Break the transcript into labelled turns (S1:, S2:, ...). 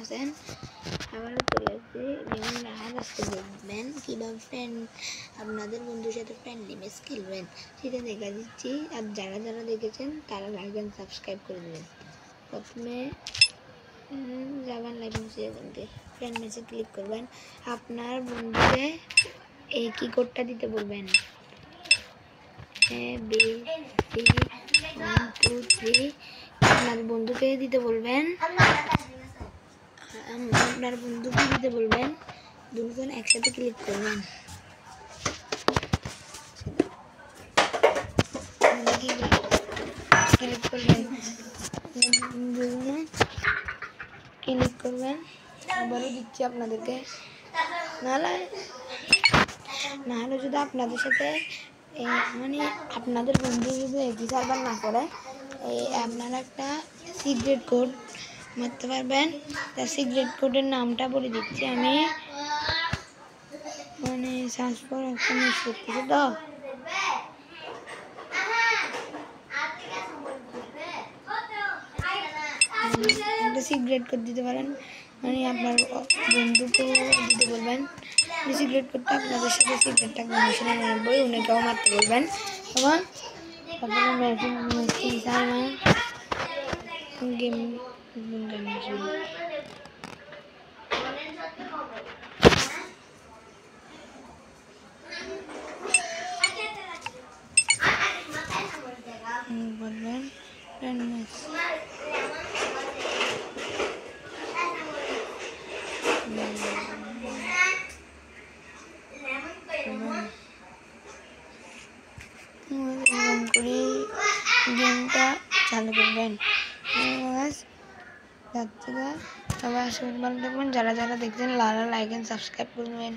S1: আছেন? আবারও চলে আসছি নিউ রাহাত। আজকে দেখবেন কীভাবে আপনাদের বন্ধুর সাথে ফ্রেন্ডলি ম্যাচ খেলবেন, সেটা দেখা দিচ্ছি। আর যারা যারা দেখেছেন তারা লাইক অ্যান্ড সাবস্ক্রাইব করে দেবেন। প্রথমে যাবেন লাইভ ম্যাচে, এখান থেকে ফ্রেন্ড ম্যাচে ক্লিক করবেন। আপনার বন্ধুকে এই কি কোডটা দিতে বলবেন, ABC 1 2 3 আপনার বন্ধুকে দিতে বলবেন। আপনার বন্ধুকে দিতে বলবেন, দুজন একসাথে ক্লিক করবেন। ক্লিক করবেন, দুজনে ক্লিক করবেন। আবারও দিচ্ছি আপনাদেরকে, নাহলে যদি আপনাদের সাথে মানে আপনাদের বন্ধু যদি একই সার্ভার না করে, আপনারা একটা সিক্রেট কোড মারতে পারবেন। তার সিক্রেট কোডের নামটা বলে দিচ্ছি আমি, মানে সার্চ ফর একটা মিস করতেছে তো। একটা সিক্রেট কোড দিতে পারেন, মানে আপনার বন্ধুকেও দিতে বলবেন। সিক্রেট কোডটা আপনাদের সাথে সিক্রেটটা কমিশনে রাখবো, উনিকেও মারতে বলবেন। এবং তারপরে গেম বলবেন করে গেমটা চালু করবেন। সবাই আসলে ভালো থাকবেন। যারা যারা দেখছেন লাইক অ্যান্ড সাবস্ক্রাইব করবেন।